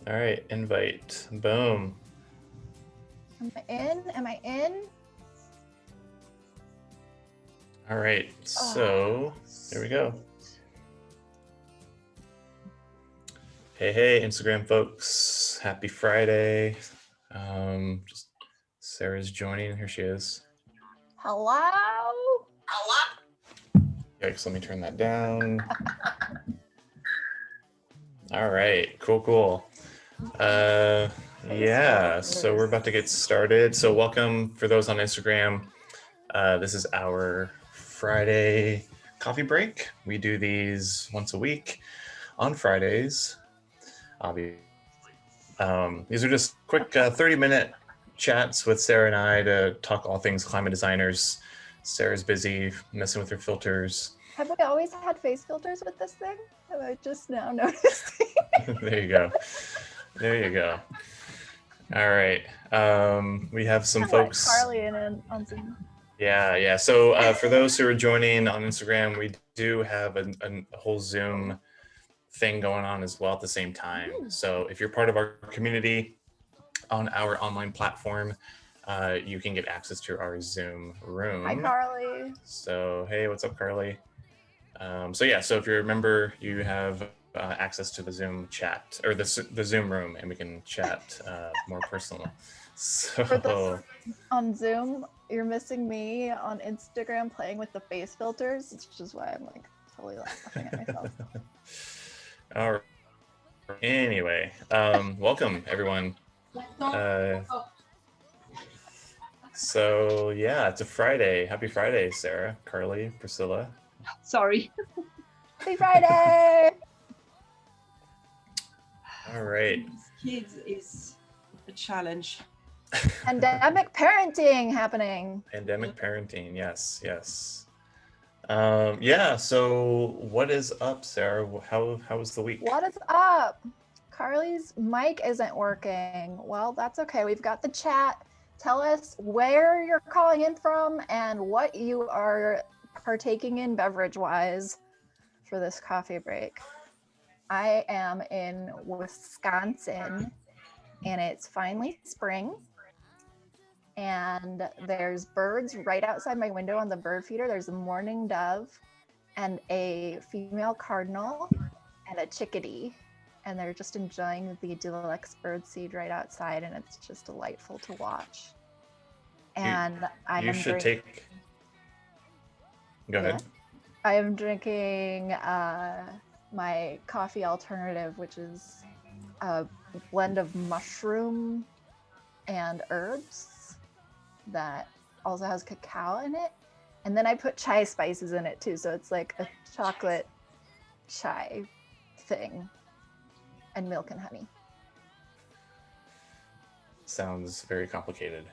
All right, invite. Boom. Am I in? Am I in? All right, so there we go. Hey, Instagram folks. Happy Friday. Just Sarah's joining. Here she is. Hello? Yikes, let me turn that down. All right, cool. Yeah, so we're about to get started. So welcome for those on Instagram. This is our Friday coffee break. We do these once a week on Fridays. Obviously, these are just quick 30-minute chats with Sarah and I to talk all things climate designers. Sarah's busy messing with her filters. Have we always had face filters with this thing? Have I just now noticed? There you go. There you go. All right. We have some folks. Carly in on Zoom. Yeah. So for those who are joining on Instagram, we do have a whole Zoom thing going on as well at the same time. So if you're part of our community on our online platform, you can get access to our Zoom room. Hi, Carly. So, hey, what's up, Carly? So if you're a member, you have access to the Zoom chat or the Zoom room, and we can chat more personal. So on Zoom, you're missing me on Instagram playing with the face filters. It's just why I'm like totally laughing at myself. All right. Anyway, welcome everyone. So yeah, it's a Friday. Happy Friday, Sarah, Carly, Priscilla. Sorry. Happy Friday! All right. Kids is a challenge. Pandemic parenting happening. Pandemic parenting, yes. So what is up, Sarah? How was the week? What is up? Carly's mic isn't working. Well, that's okay. We've got the chat. Tell us where you're calling in from and what you are partaking in beverage-wise for this coffee break. I am in Wisconsin, and it's finally spring. And there's birds right outside my window on the bird feeder. There's a mourning dove and a female cardinal and a chickadee. And they're just enjoying the deluxe bird seed right outside, and it's just delightful to watch. And you should take. Go ahead. I am drinking my coffee alternative, which is a blend of mushroom and herbs that also has cacao in it. And then I put chai spices in it too. So it's like a chocolate chai thing and milk and honey. Sounds very complicated.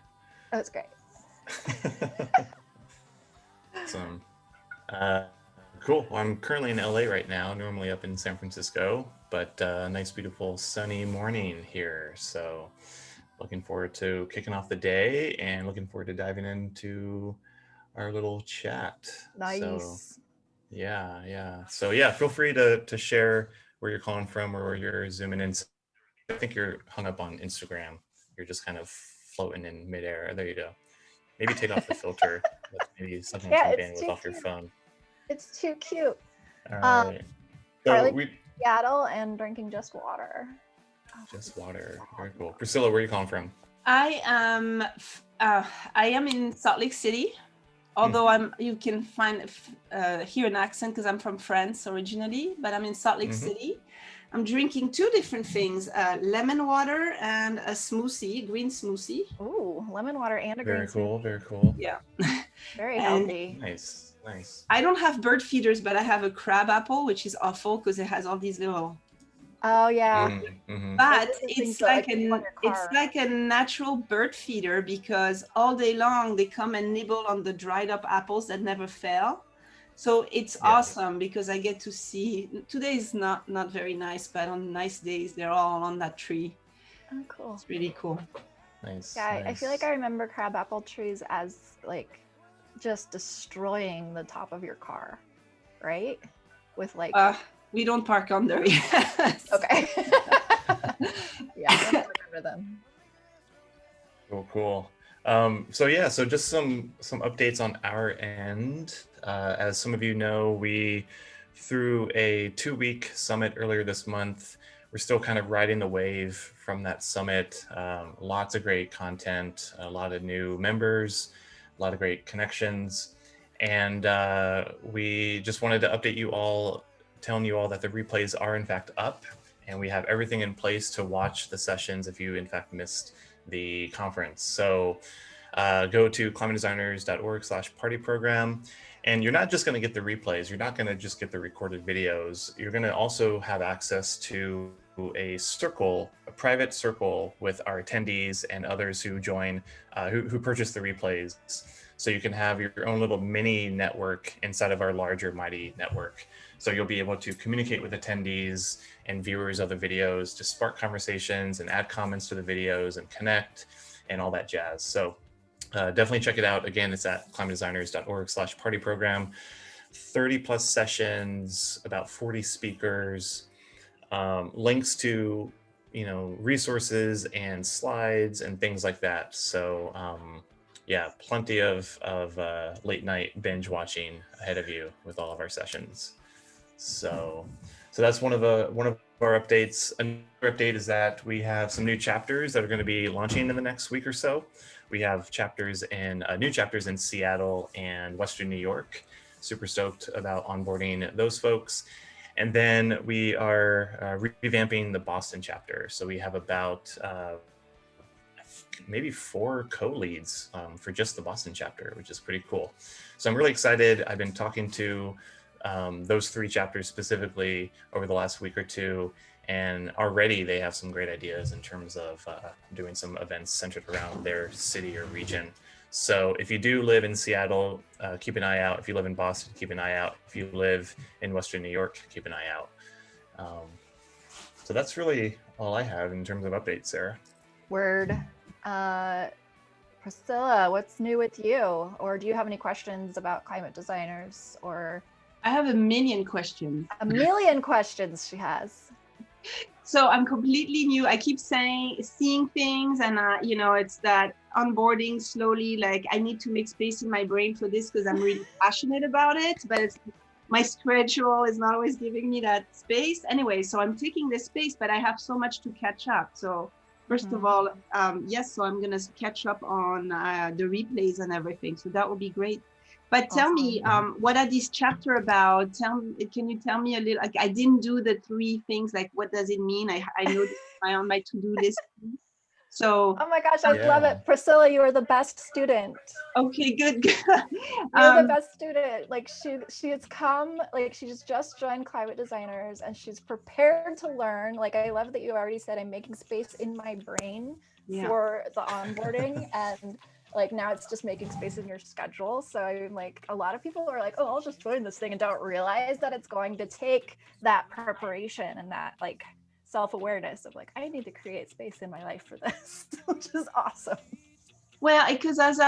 That's great. Awesome. Cool. Well, I'm currently in LA right now, normally up in San Francisco, but a nice, beautiful, sunny morning here. So looking forward to kicking off the day and looking forward to diving into our little chat. Nice. So, yeah. So feel free to share where you're calling from or where you're zooming in. I think you're hung up on Instagram. You're just kind of floating in midair. There you go. Maybe take off the filter. Maybe something with some bandwidth off your phone. It's too cute. All right. So Seattle and drinking just water. Just water. Very cool. Priscilla, where are you calling from? I am in Salt Lake City, although you can hear an accent because I'm from France originally, but I'm in Salt Lake City. I'm drinking two different things, lemon water and a green smoothie. Ooh, lemon water and a green smoothie. Very cool. Yeah. Very healthy. Nice. I don't have bird feeders, but I have a crab apple, which is awful because it has all these little... Oh, yeah. But it's like a natural bird feeder because all day long they come and nibble on the dried up apples that never fail. So it's awesome because I get to see, today is not very nice, but on nice days, they're all on that tree. Oh, cool. It's really cool. Nice. Yeah, I feel like I remember crabapple trees as like just destroying the top of your car, right? With like... we don't park under. Yes. Okay. Yeah, I remember them. Cool. So just some updates on our end. As some of you know, we threw a 2-week summit earlier this month. We're still kind of riding the wave from that summit. Lots of great content, a lot of new members, a lot of great connections, and we just wanted to update you all, telling you all that the replays are in fact up, and we have everything in place to watch the sessions if you in fact missed the conference. So go to climatedesigners.org/party program. And you're not just going to get the replays. You're not going to just get the recorded videos. You're going to also have access to a circle, a private circle with our attendees and others who join, who purchase the replays. So you can have your own little mini network inside of our larger Mighty network. So you'll be able to communicate with attendees and viewers of the videos to spark conversations and add comments to the videos and connect and all that jazz. So definitely check it out. Again, it's at climatedesigners.org/party program. 30 plus sessions, about 40 speakers, links to, resources and slides and things like that. So yeah, plenty of late night binge watching ahead of you with all of our sessions. So that's one of our updates. Another update is that we have some new chapters that are going to be launching in the next week or so. We have new chapters in Seattle and Western New York. Super stoked about onboarding those folks. And then we are revamping the Boston chapter. So we have about maybe 4 co-leads for just the Boston chapter, which is pretty cool. So I'm really excited. I've been talking to those 3 chapters specifically over the last week or two, and already they have some great ideas in terms of doing some events centered around their city or region. So if you do live in Seattle, keep an eye out. If you live in Boston, keep an eye out. If you live in Western New York, keep an eye out. So that's really all I have in terms of updates, Sarah. Word. Priscilla, what's new with you? Or do you have any questions about climate designers? Or I have a million questions. A million questions she has. So I'm completely new. I keep seeing things, and it's that onboarding slowly. Like I need to make space in my brain for this because I'm really passionate about it, but my schedule is not always giving me that space. Anyway, so I'm taking this space, but I have so much to catch up. So first of all, yes, so I'm gonna catch up on the replays and everything. So that would be great. But tell me, what are these chapters about? Can you tell me a little? Like, I didn't do the 3 things. Like, what does it mean? I know this is on my to-do list. So. Oh my gosh, I love it, Priscilla. You are the best student. Okay, good. You're the best student. Like she has come. Like she's just joined Climate Designers, and she's prepared to learn. Like I love that you already said I'm making space in my brain for the onboarding and. Like now it's just making space in your schedule. So I'm like, a lot of people are like, oh, I'll just join this thing and don't realize that it's going to take that preparation and that like self-awareness of like, I need to create space in my life for this, which is awesome. Well, because as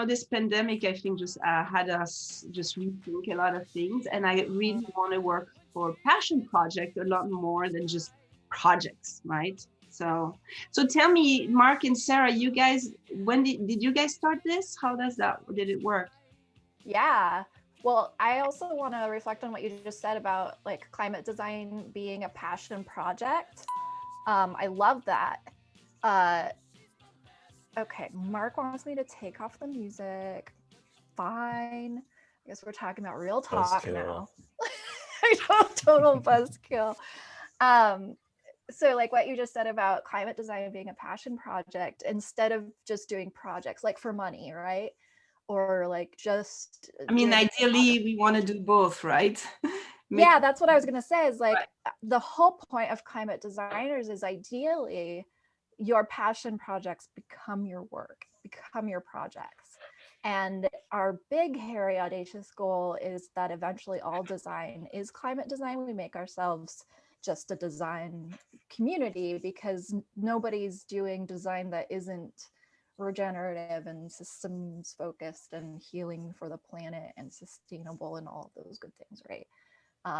this pandemic, I think just had us just rethink a lot of things. And I really want to work for a passion project a lot more than just projects, right? So tell me, Mark and Sarah, you guys, when did you guys start this? How did it work? Yeah, well, I also want to reflect on what you just said about like climate design being a passion project. I love that. Okay, Mark wants me to take off the music. Fine. I guess we're talking about real talk now. Total buzzkill. So like what you just said about climate design being a passion project, instead of just doing projects like for money, right? Or like just, I mean, ideally we want to do both, right? Yeah, that's what I was going to say is like the whole point of Climate Designers is ideally your passion projects become your work, become your projects. And our big, hairy, audacious goal is that eventually all design is climate design. We make ourselves just a design community because nobody's doing design that isn't regenerative and systems focused and healing for the planet and sustainable and all of those good things, right?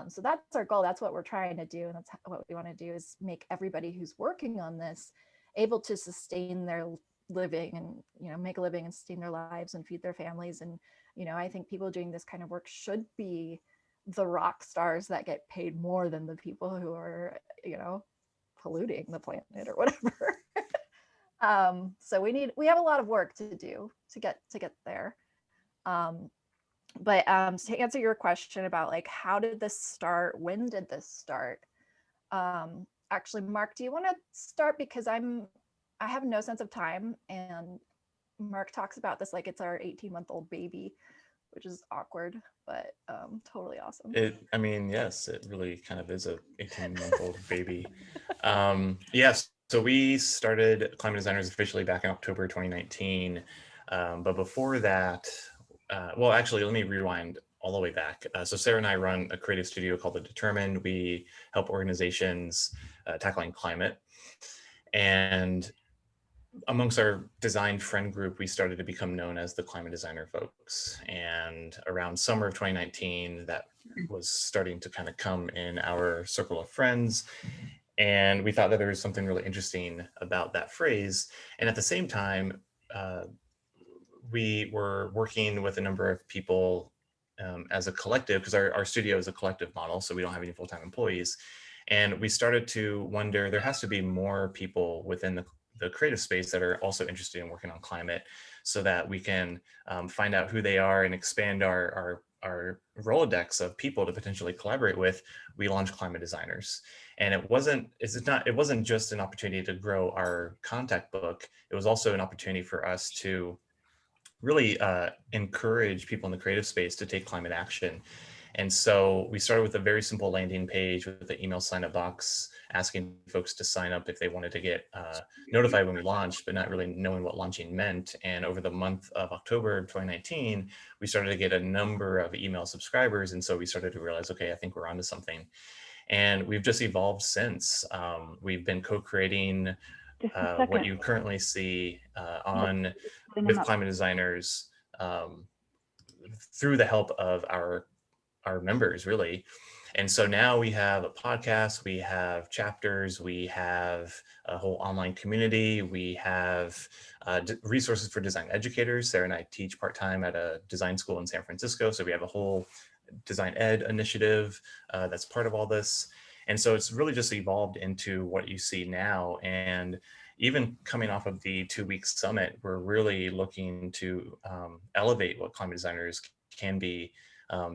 So that's our goal. That's what we're trying to do. And that's what we want to do, is make everybody who's working on this able to sustain their living and, make a living and sustain their lives and feed their families. And, I think people doing this kind of work should be the rock stars that get paid more than the people who are, polluting the planet or whatever. So we have a lot of work to do to get there. But to answer your question about like, how did this start? When did this start? Actually, Mark, do you want to start? Because I have no sense of time, and Mark talks about this like it's our 18-month-old baby, which is awkward, but totally awesome. Yes, it really kind of is a 18-month-old baby. Yes, so we started Climate Designers officially back in October 2019. But before that, well, actually, let me rewind all the way back. So Sarah and I run a creative studio called The Determined. We help organizations tackling climate. And amongst our design friend group, we started to become known as the Climate Designer folks. And around summer of 2019, that was starting to kind of come in our circle of friends. And we thought that there was something really interesting about that phrase. And at the same time, we were working with a number of people as a collective, because our studio is a collective model, so we don't have any full-time employees. And we started to wonder, there has to be more people within the creative space that are also interested in working on climate, so that we can find out who they are and expand our Rolodex of people to potentially collaborate with. We launched Climate Designers. And it wasn't just an opportunity to grow our contact book. It was also an opportunity for us to really encourage people in the creative space to take climate action. And so we started with a very simple landing page with the email sign up box, asking folks to sign up if they wanted to get notified when we launched, but not really knowing what launching meant. And over the month of October 2019, we started to get a number of email subscribers. And so we started to realize, okay, I think we're onto something. And we've just evolved since. We've been co-creating what you currently see with Climate Designers through the help of our members, really. And so now we have a podcast, we have chapters, we have a whole online community, we have resources for design educators. Sarah and I teach part-time at a design school in San Francisco, so we have a whole design ed initiative that's part of all this. And so it's really just evolved into what you see now. And even coming off of the 2-week summit, we're really looking to elevate what Climate Designers can be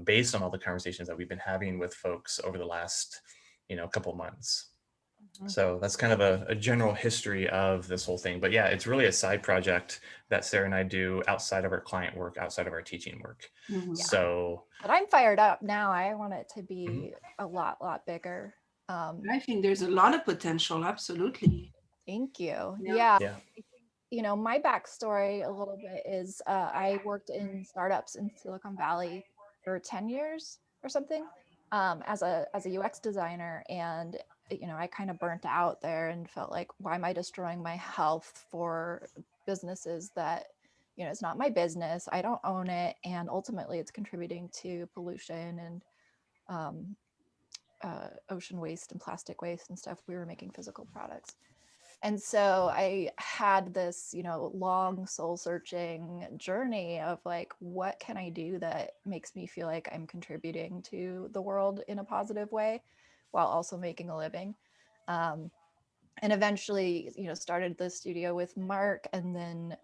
based on all the conversations that we've been having with folks over the last, couple months. Mm-hmm. So that's kind of a general history of this whole thing. But yeah, it's really a side project that Sarah and I do outside of our client work, outside of our teaching work. Mm-hmm. So, but I'm fired up now. I want it to be a lot bigger. I think there's a lot of potential. Absolutely. Thank you. Yeah. My backstory a little bit is I worked in startups in Silicon Valley for 10 years or something as a UX designer. And, I kind of burnt out there and felt like, why am I destroying my health for businesses that, it's not my business. I don't own it. And ultimately it's contributing to pollution and ocean waste and plastic waste and stuff. We were making physical products. And so I had this, long soul searching journey of like, what can I do that makes me feel like I'm contributing to the world in a positive way while also making a living? And eventually, started the studio with Mark, and then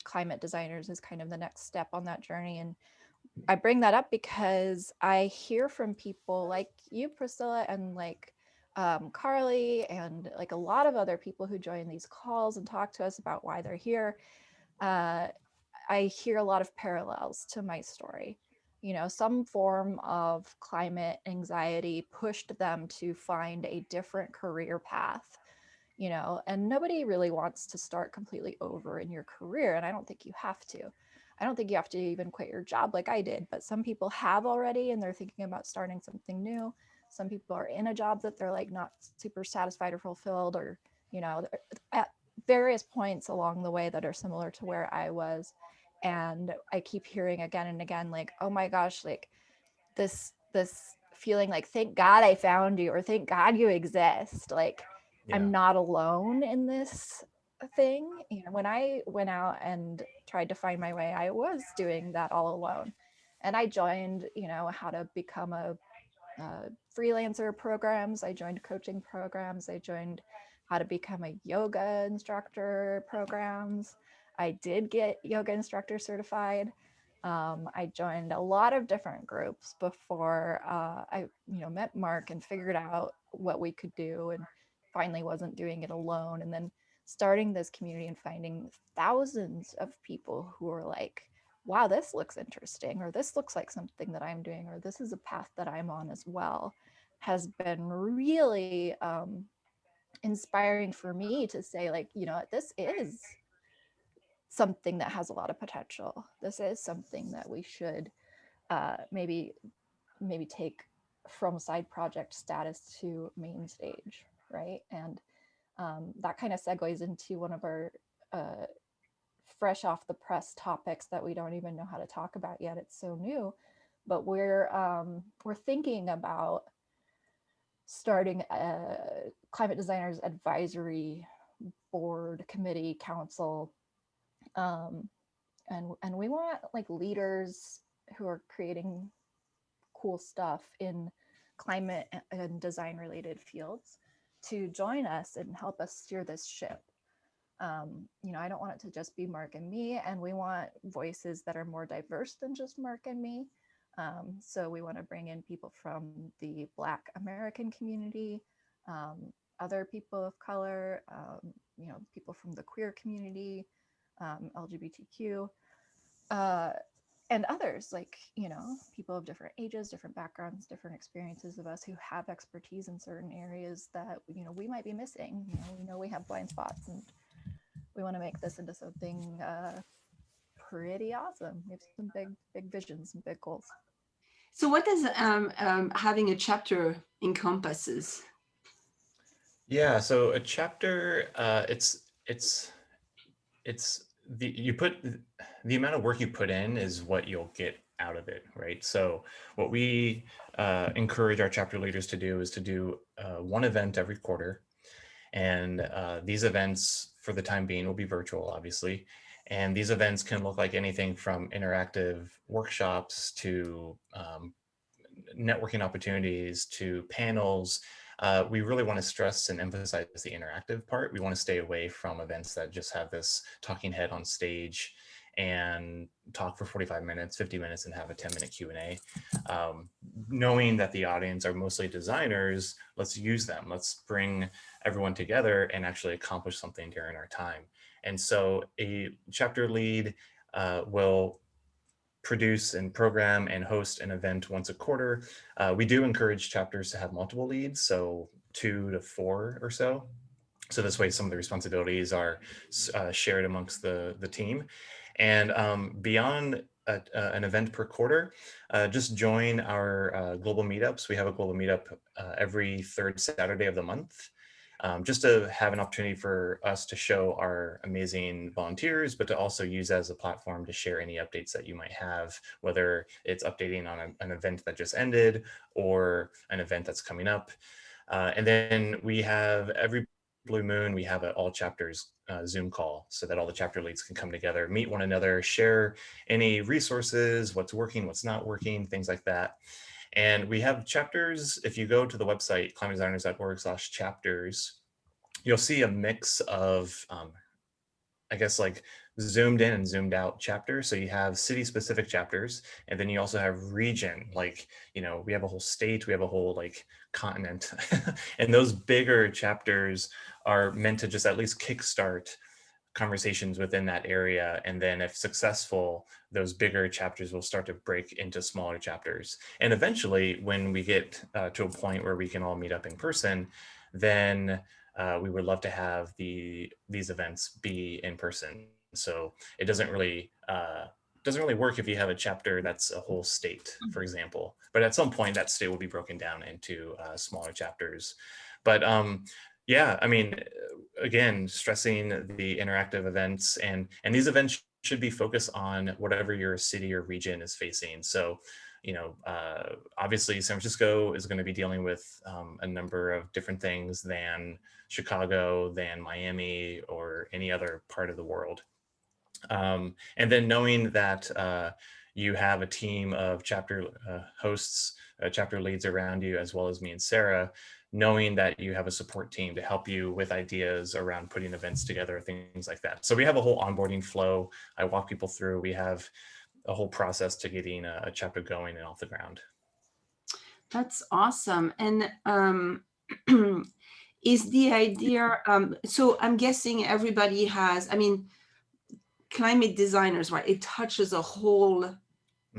Climate Designers is kind of the next step on that journey. And I bring that up because I hear from people like you, Priscilla, and like Carly, and like a lot of other people who join these calls and talk to us about why they're here. I hear a lot of parallels to my story. Some form of climate anxiety pushed them to find a different career path, and nobody really wants to start completely over in your career. And I don't think you have to. I don't think you have to even quit your job like I did, but some people have already and they're thinking about starting something new. Some people are in a job that they're like not super satisfied or fulfilled, or, at various points along the way that are similar to where I was. And I keep hearing again and again, like, oh my gosh, like this feeling like, thank God I found you, or thank God you exist. Like, I'm not alone in this thing. When I went out and tried to find my way, I was doing that all alone. And I joined, how to become a freelancer programs. I joined coaching programs. I joined how to become a yoga instructor programs. I did get yoga instructor certified. I joined a lot of different groups before I met Mark and figured out what we could do, and finally wasn't doing it alone. And then starting this community and finding thousands of people who are like, wow, this looks interesting, or this looks like something that I'm doing, or this is a path that I'm on as well, has been really inspiring for me to say, like, this is something that has a lot of potential. This is something that we should maybe take from side project status to main stage, right? And that kind of segues into one of our fresh off the press topics that we don't even know how to talk about yet. It's so new, but we're thinking about starting a climate designers advisory board, committee, council, and we want like leaders who are creating cool stuff in climate and design related fields to join us and help us steer this ship. I don't want it to just be Mark and me, and we want voices that are more diverse than just Mark and me. So we want to bring in people from the Black American community, other people of color, people from the queer community, LGBTQ, and others, like, people of different ages, different backgrounds, different experiences of us who have expertise in certain areas that, we might be missing. We know we have blind spots, and we want to make this into something pretty awesome. We have some big visions, some big goals. So what does having a chapter encompasses? Yeah, so a chapter, the amount of work you put in is what you'll get out of it, right? So what we encourage our chapter leaders to do is to do one event every quarter. And these events, for the time being, will be virtual, obviously. And these events can look like anything from interactive workshops to networking opportunities to panels. We really want to stress and emphasize the interactive part. We want to stay away from events that just have this talking head on stage and talk for 45 minutes, 50 minutes, and have a 10-minute Q&A. Knowing that the audience are mostly designers, let's use them. Let's bring everyone together and actually accomplish something during our time. And so a chapter lead will produce and program and host an event once a quarter. We do encourage chapters to have multiple leads, so 2 to 4 or so. So this way some of the responsibilities are shared amongst the team. And beyond an event per quarter, just join our global meetups. We have a global meetup every third Saturday of the month, just to have an opportunity for us to show our amazing volunteers, but to also use as a platform to share any updates that you might have, whether it's updating on an event that just ended or an event that's coming up. And then we have every Blue Moon, we have an all chapters Zoom call so that all the chapter leads can come together, meet one another, share any resources, what's working, what's not working, things like that. And we have chapters. If you go to the website, climatedesigners.org/chapters, you'll see a mix of, I guess, like zoomed in and zoomed out chapters. So you have city specific chapters, and then you also have region, like, we have a whole state, we have a whole like continent. And those bigger chapters are meant to just at least kickstart conversations within that area. And then if successful, those bigger chapters will start to break into smaller chapters. And eventually, when we get to a point where we can all meet up in person, then we would love to have these events be in person. So it doesn't really work if you have a chapter that's a whole state, for example. But at some point, that state will be broken down into smaller chapters. But yeah, I mean, again, stressing the interactive events, and these events should be focused on whatever your city or region is facing. So obviously San Francisco is going to be dealing with a number of different things than Chicago, than Miami, or any other part of the world. And then knowing that you have a team of chapter hosts, chapter leads around you, as well as me and Sarah, knowing that you have a support team to help you with ideas around putting events together, things like that. So we have a whole onboarding flow. I walk people through. We have a whole process to getting a chapter going and off the ground. That's awesome. And is the idea, so I'm guessing everybody has, I mean, climate designers, right? It touches a whole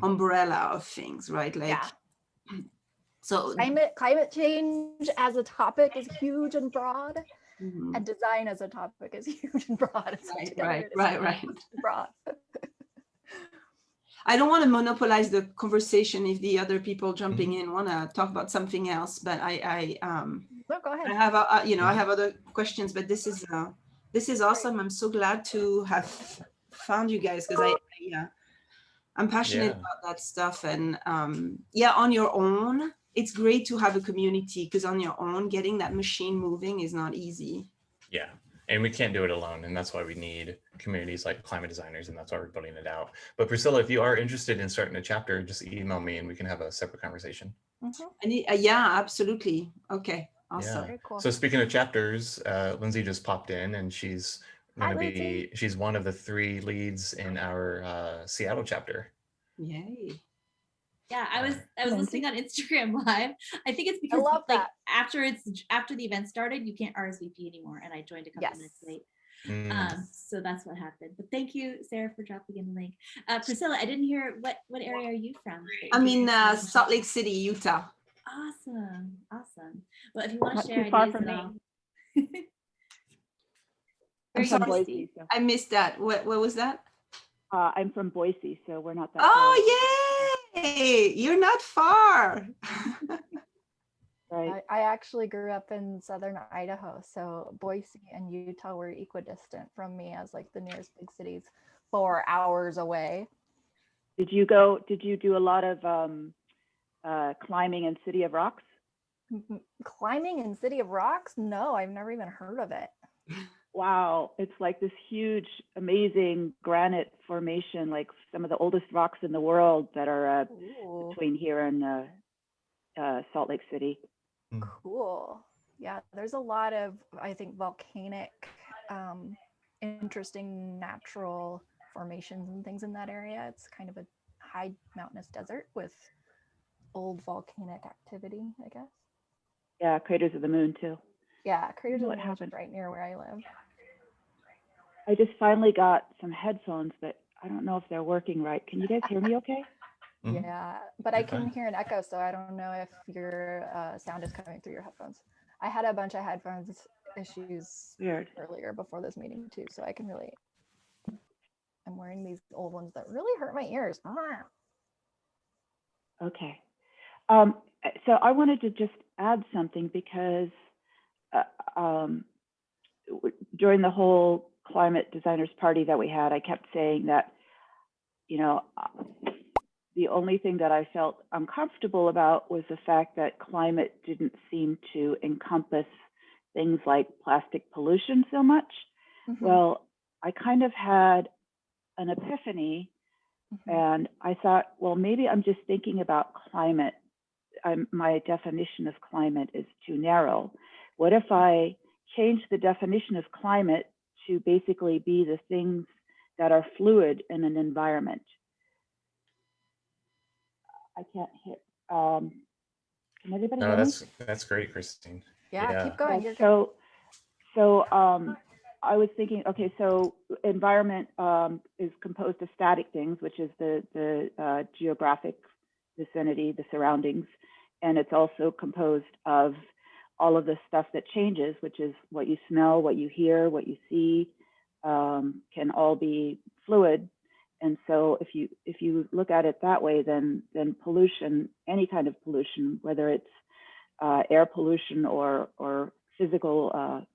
umbrella of things, right? Like, Yeah. So climate change as a topic is huge and broad, and design as a topic is huge and broad. Right. Broad. I don't want to monopolize the conversation if the other people jumping in want to talk about something else, but No, go ahead. I have I have other questions, but this is awesome. I'm so glad to have found you guys, because I'm passionate about that stuff. And on your own, it's great to have a community, because on your own, getting that machine moving is not easy. Yeah. And we can't do it alone. And that's why we need communities like Climate Designers. And that's why we're building it out. But Priscilla, if you are interested in starting a chapter, just email me and we can have a separate conversation. Yeah, absolutely. Okay. Awesome. Yeah. Very cool. So speaking of chapters, Lindsay just popped in, and she's one of the 3 leads in our Seattle chapter. Yay. Yeah, I was listening on Instagram Live. I think it's because after the event started, you can't RSVP anymore, and I joined a couple minutes late. So that's what happened. But thank you, Sarah, for dropping in the link. Priscilla, I didn't hear what area are you from? I'm in Salt Lake City, Utah. Awesome. Well, if you want to share too far ideas from at all. I'm from Boise. So. I missed that. What was that? I'm from Boise, so we're not that far. Oh, yay! You're not far. Right. I actually grew up in southern Idaho, so Boise and Utah were equidistant from me as like the nearest big cities, 4 hours away. Did you do a lot of climbing in City of Rocks? Climbing in City of Rocks? No, I've never even heard of it. Wow, it's like this huge, amazing granite formation, like some of the oldest rocks in the world that are between here and Salt Lake City. Cool. Yeah, there's a lot of, I think, volcanic, interesting natural formations and things in that area. It's kind of a high mountainous desert with old volcanic activity, I guess. Yeah, Craters of the Moon too. Yeah, Craters of the Moon is right near where I live. I just finally got some headphones, but I don't know if they're working right. Can you guys hear me okay? Yeah, but I can hear an echo, so I don't know if your sound is coming through your headphones. I had a bunch of headphones issues earlier before this meeting too, so I can relate. I'm wearing these old ones that really hurt my ears. Okay. So I wanted to just add something, because during the whole climate designers party that we had, I kept saying that, the only thing that I felt uncomfortable about was the fact that climate didn't seem to encompass things like plastic pollution so much. Well, I kind of had an epiphany, and I thought, well, maybe I'm just thinking about climate. My definition of climate is too narrow. What if I change the definition of climate to basically be the things that are fluid in an environment? I can't hit. Can everybody hear me? That's great, Christine. Yeah, keep going. Yeah, I was thinking, okay, so environment is composed of static things, which is the geographic vicinity, the surroundings, and it's also composed of all of the stuff that changes, which is what you smell, what you hear, what you see, can all be fluid. And so if you look at it that way, then pollution, any kind of pollution, whether it's air pollution or physical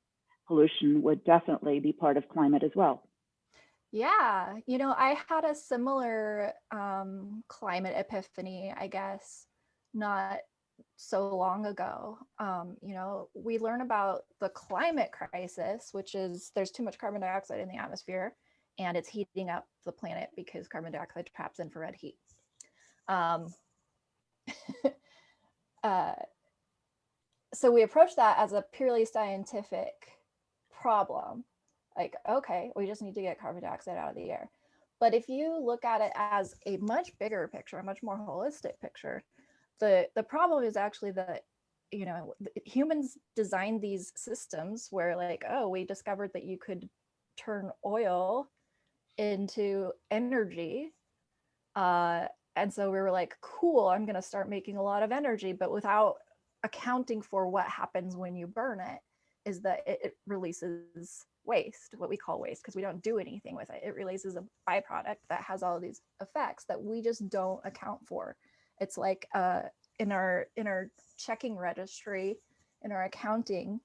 pollution, would definitely be part of climate as well. Yeah, you know, I had a similar climate epiphany, I guess, not so long ago. You know, we learn about the climate crisis, which is there's too much carbon dioxide in the atmosphere and it's heating up the planet because carbon dioxide traps infrared heat. Um, so we approach that as a purely scientific problem. Like, okay, we just need to get carbon dioxide out of the air. But if you look at it as a much bigger picture, a much more holistic picture, the problem is actually that, you know, humans designed these systems where like, oh, we discovered that you could turn oil into energy. And so we were like, cool, I'm going to start making a lot of energy, but without accounting for what happens when you burn it, is that it releases waste, what we call waste, because we don't do anything with it. It releases a byproduct that has all of these effects that we just don't account for. It's like in our checking registry, in our accounting,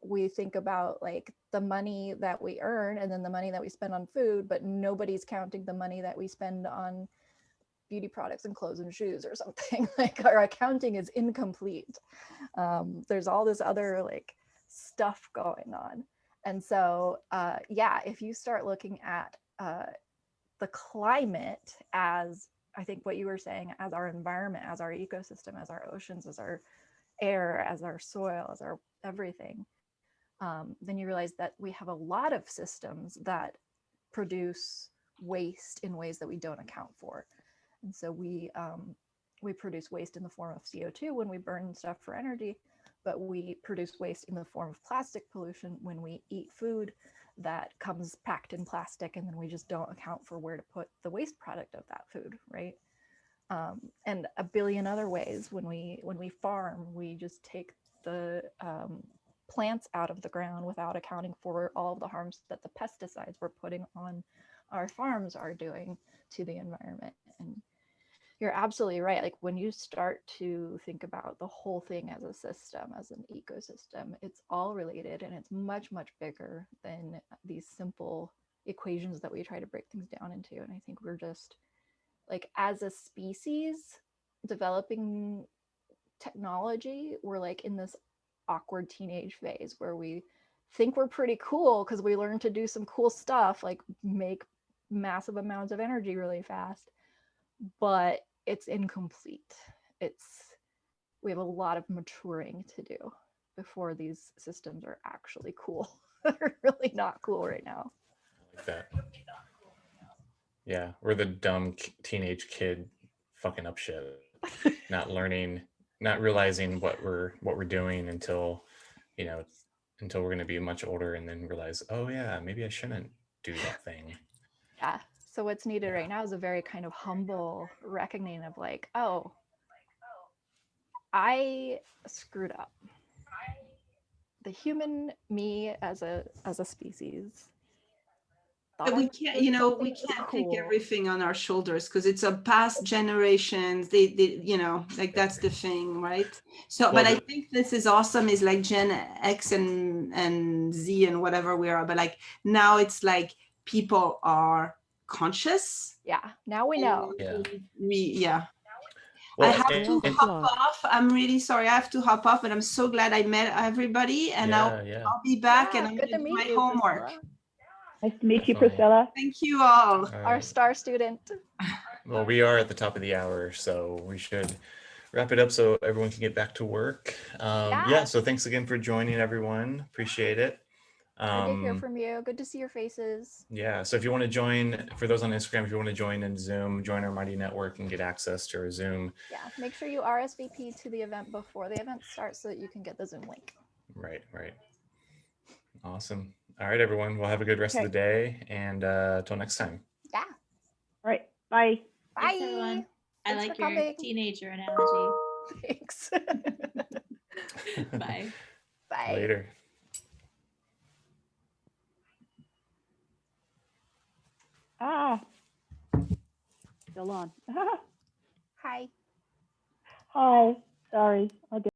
we think about like the money that we earn and then the money that we spend on food, but nobody's counting the money that we spend on beauty products and clothes and shoes or something. Like our accounting is incomplete. There's all this other like stuff going on. And so, yeah, if you start looking at the climate as, I think what you were saying, as our environment, as our ecosystem, as our oceans, as our air, as our soil, as our everything, then you realize that we have a lot of systems that produce waste in ways that we don't account for. And so we produce waste in the form of CO2 when we burn stuff for energy, but we produce waste in the form of plastic pollution when we eat food that comes packed in plastic, and then we just don't account for where to put the waste product of that food, right? And a billion other ways. When we farm, we just take the plants out of the ground without accounting for all of the harms that the pesticides we're putting on our farms are doing to the environment. And you're absolutely right. Like when you start to think about the whole thing as a system, as an ecosystem, it's all related and it's much, much bigger than these simple equations that we try to break things down into. And I think we're just like, as a species developing technology, we're like in this awkward teenage phase where we think we're pretty cool because we learned to do some cool stuff like make massive amounts of energy really fast, but it's incomplete. We have a lot of maturing to do before these systems are actually cool. They're really not cool right now. I like that. Yeah, we're the dumb teenage kid fucking up shit, not learning, not realizing what we're doing until, you know, until we're going to be much older and then realize, oh yeah, maybe I shouldn't do that thing. Yeah. So what's needed right now is a very kind of humble reckoning of like, oh, I screwed up. The human me as a species. But we can't, you know, we can't take everything on our shoulders because it's a past generations. They, you know, like that's the thing, right? So, well, but I think this is awesome. Is like Gen X and Z and whatever we are. But like now, it's like people are conscious. Yeah. Now we know. Yeah. Well, I have to hop off. I'm really sorry. I have to hop off, but I'm so glad I met everybody, and I'll be back and I'm going to do my homework. Priscilla. Nice to meet you, Priscilla. Thank you all. Our star student. Well, we are at the top of the hour, so we should wrap it up so everyone can get back to work. Yeah, so thanks again for joining, everyone. Appreciate it. Good to hear from you. Good to see your faces. Yeah, so if you want to join, for those on Instagram, if you want to join in Zoom, join our Mighty Network and get access to our Zoom. Yeah, make sure you RSVP to the event before the event starts so that you can get the Zoom link. Right. Awesome. All right, everyone. We'll have a good rest of the day, and till next time. Yeah. All right. Bye. Bye. Thanks, everyone. I like your teenager analogy. Thanks. Bye. Bye. Later. Still on. Hi. Hi. Sorry. I'll get